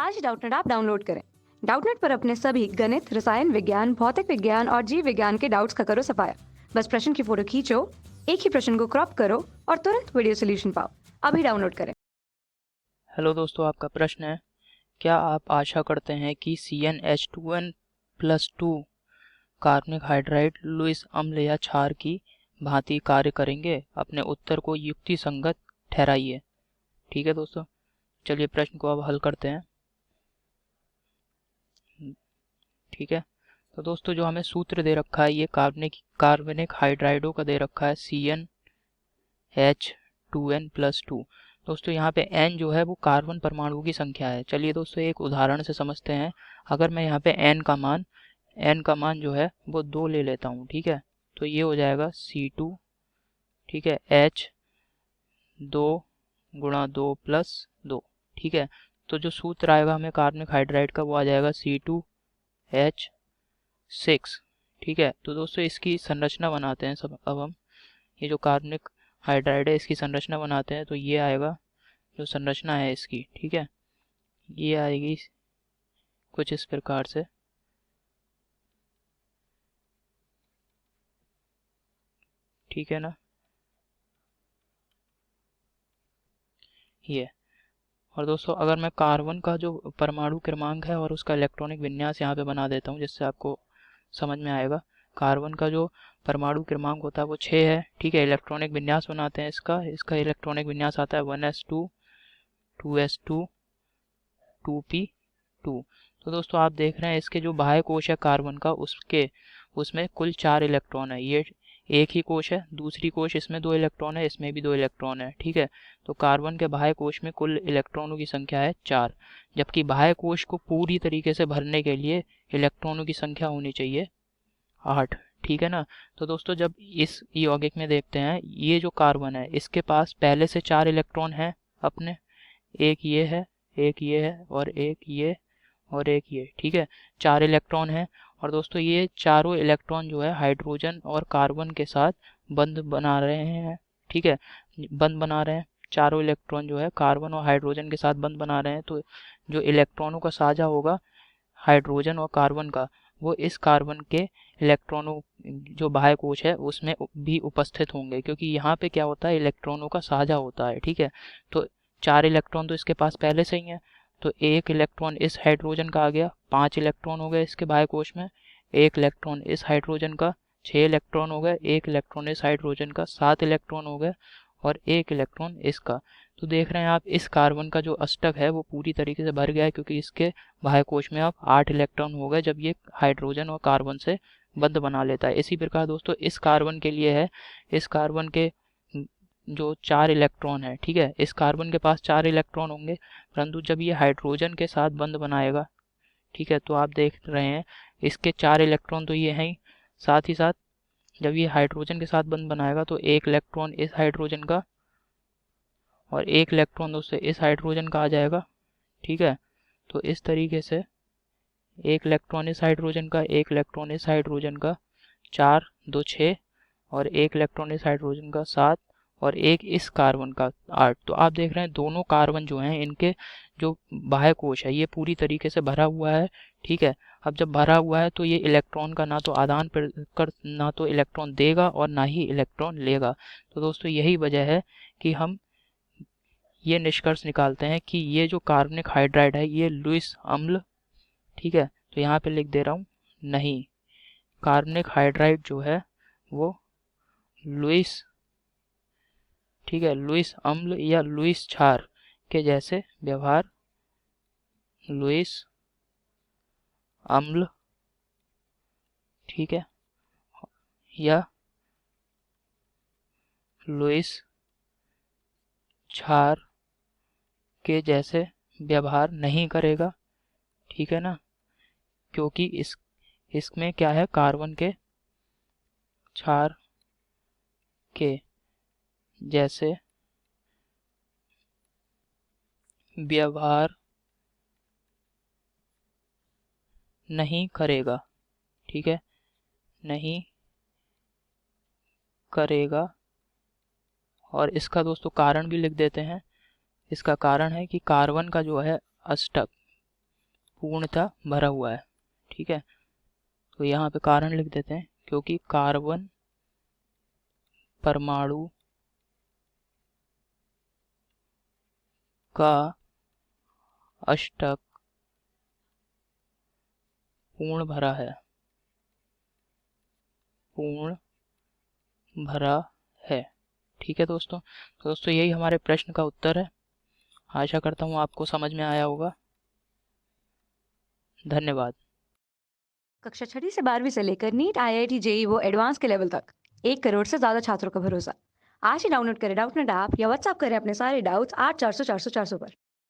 आज डाउटनेट आप डाउनलोड करें। डाउटनेट पर अपने सभी गणित, रसायन विज्ञान, भौतिक विज्ञान और जीव विज्ञान के डाउट्स का करो सफाया। बस प्रश्न की फोटो खींचो, एक ही प्रश्न को क्रॉप करो और तुरंत वीडियो सोल्यूशन पाओ। अभी डाउनलोड करें। हेलो दोस्तों, आपका प्रश्न है, क्या आप आशा करते हैं कि CnH2n+2 कार्बनिक हाइड्राइड लुईस अम्ल या क्षार की भांति कार्य करेंगे? अपने उत्तर को युक्ति संगत ठहराइए। ठीक है दोस्तों, चलिए प्रश्न को अब हल करते हैं। ठीक है, तो दोस्तों जो हमें सूत्र दे रखा है ये कार्बनिक हाइड्राइडों का दे रखा है CnH2n+2। दोस्तों यहाँ पे n जो है वो कार्बन परमाणु की संख्या है। चलिए दोस्तों एक उदाहरण से समझते हैं। अगर मैं यहाँ पे n का मान जो है वो 2 ले लेता हूँ, ठीक है, तो ये हो जाएगा C2, ठीक है, H 2 गुणा 2 प्लस 2, ठीक है। तो जो सूत्र आएगा हमें कार्बनिक हाइड्राइड का वो आ जाएगा C2H6, ठीक है। तो दोस्तों इसकी संरचना बनाते हैं सब। अब हम ये जो कार्बनिक हाइड्राइड है इसकी संरचना बनाते हैं, तो ये आएगा जो संरचना है इसकी, ठीक है, ये आएगी कुछ इस प्रकार से, ठीक है ना, ये। और दोस्तों अगर मैं कार्बन का जो परमाणु क्रमांक है और उसका इलेक्ट्रॉनिक विन्यास यहाँ पे बना देता हूँ जिससे आपको समझ में आएगा। कार्बन का जो परमाणु क्रमांक होता है वो 6 है, ठीक है। इलेक्ट्रॉनिक विन्यास बनाते हैं इसका इलेक्ट्रॉनिक विन्यास आता है 1s2 2s2 2p2। तो दोस्तों आप देख रहे हैं इसके जो बाह्य कोश है कार्बन का उसमें कुल 4 इलेक्ट्रॉन है। ये एक ही कोश है, दूसरी कोश इसमें 2 इलेक्ट्रॉन है, इसमें भी 2 इलेक्ट्रॉन है, ठीक है। तो कार्बन के बाह्य कोश में कुल इलेक्ट्रॉनों की संख्या है 4, जबकि बाह्य कोश को पूरी तरीके से भरने के लिए इलेक्ट्रॉनों की संख्या होनी चाहिए 8, ठीक है ना। तो दोस्तों जब इस यौगिक में देखते हैं, ये जो कार्बन है इसके पास पहले से 4 इलेक्ट्रॉन है अपने, एक ये है, एक ये है और एक ये और एक ये, ठीक है, 4 इलेक्ट्रॉन है। और दोस्तों ये चारों इलेक्ट्रॉन जो है हाइड्रोजन और कार्बन के साथ बंध बना रहे हैं, ठीक है, बंध बना रहे हैं। चारों इलेक्ट्रॉन जो है कार्बन और हाइड्रोजन के साथ बंध बना रहे हैं। तो जो इलेक्ट्रॉनों का साझा होगा हाइड्रोजन और कार्बन का, वो इस कार्बन के इलेक्ट्रॉनों जो बाह्य कोश है उसमें भी उपस्थित होंगे, क्योंकि यहाँ पे क्या होता है इलेक्ट्रॉनों का साझा होता है, ठीक है। तो 4 इलेक्ट्रॉन तो इसके पास पहले से ही हैं, तो एक इलेक्ट्रॉन इस हाइड्रोजन का आ गया, 5 इलेक्ट्रॉन हो गए इसके बाह्य कोश में। एक इलेक्ट्रॉन इस हाइड्रोजन का, 6 इलेक्ट्रॉन हो गए। एक इलेक्ट्रॉन इस हाइड्रोजन का, 7 इलेक्ट्रॉन हो गए। और एक इलेक्ट्रॉन इसका। तो देख रहे हैं आप इस कार्बन का जो अष्टक है वो पूरी तरीके से भर गया है, क्योंकि इसके बाह्य कोश में अब 8 इलेक्ट्रॉन हो गए जब ये हाइड्रोजन और कार्बन से बंध बना लेता है। इसी प्रकार दोस्तों इस कार्बन के लिए है, इस कार्बन के जो 4 इलेक्ट्रॉन है, ठीक है, इस कार्बन के पास 4 इलेक्ट्रॉन होंगे, परंतु जब ये हाइड्रोजन के साथ बंध बनाएगा, ठीक है, तो आप देख रहे हैं इसके 4 इलेक्ट्रॉन तो ये हैं ही, साथ ही साथ जब ये हाइड्रोजन के साथ बंध बनाएगा तो एक इलेक्ट्रॉन इस हाइड्रोजन का और एक इलेक्ट्रॉन दोस्तों इस हाइड्रोजन का आ जाएगा, ठीक है। तो इस तरीके से एक इलेक्ट्रॉन इस हाइड्रोजन का, एक इलेक्ट्रॉन इस हाइड्रोजन का, 4 2 6, और एक इलेक्ट्रॉन इस हाइड्रोजन का 7, और एक इस कार्बन का 8। तो आप देख रहे हैं दोनों कार्बन जो हैं इनके जो बाह्य कोश है ये पूरी तरीके से भरा हुआ है, ठीक है। अब जब भरा हुआ है तो ये इलेक्ट्रॉन का ना तो आदान कर ना तो इलेक्ट्रॉन देगा और ना ही इलेक्ट्रॉन लेगा। तो दोस्तों यही वजह है कि हम ये निष्कर्ष निकालते हैं कि ये जो कार्बनिक हाइड्राइड है ये लुईस अम्ल, ठीक है। तो यहाँ पे लिख दे रहा हूँ, नहीं, कार्बनिक हाइड्राइड जो है वो लुईस, ठीक है, लुईस अम्ल या लुईस क्षार के जैसे व्यवहार, लुईस अम्ल, ठीक है, या लुईस क्षार के जैसे व्यवहार नहीं करेगा, ठीक है ना, क्योंकि इसमें क्या है, कार्बन के क्षार के जैसे व्यवहार नहीं करेगा, ठीक है, नहीं करेगा। और इसका दोस्तों कारण भी लिख देते हैं। इसका कारण है कि कार्बन का जो है अष्टक, पूर्णतः भरा हुआ है। ठीक है, तो यहाँ पे कारण लिख देते हैं, क्योंकि कार्बन परमाणु का अष्टक पूर्ण भरा है, पूर्ण भरा है। ठीक है दोस्तों, तो दोस्तों यही हमारे प्रश्न का उत्तर है। आशा करता हूँ आपको समझ में आया होगा। धन्यवाद। कक्षा 6वीं से 12वीं से लेकर नीट, IIT, JEE वो एडवांस के लेवल तक 1 करोड़ से ज्यादा छात्रों का भरोसा। आज ही डाउनलोड करें डाउटनेट ऐप या व्हाट्सएप करें अपने सारे डाउट्स 8400 400 400 पर।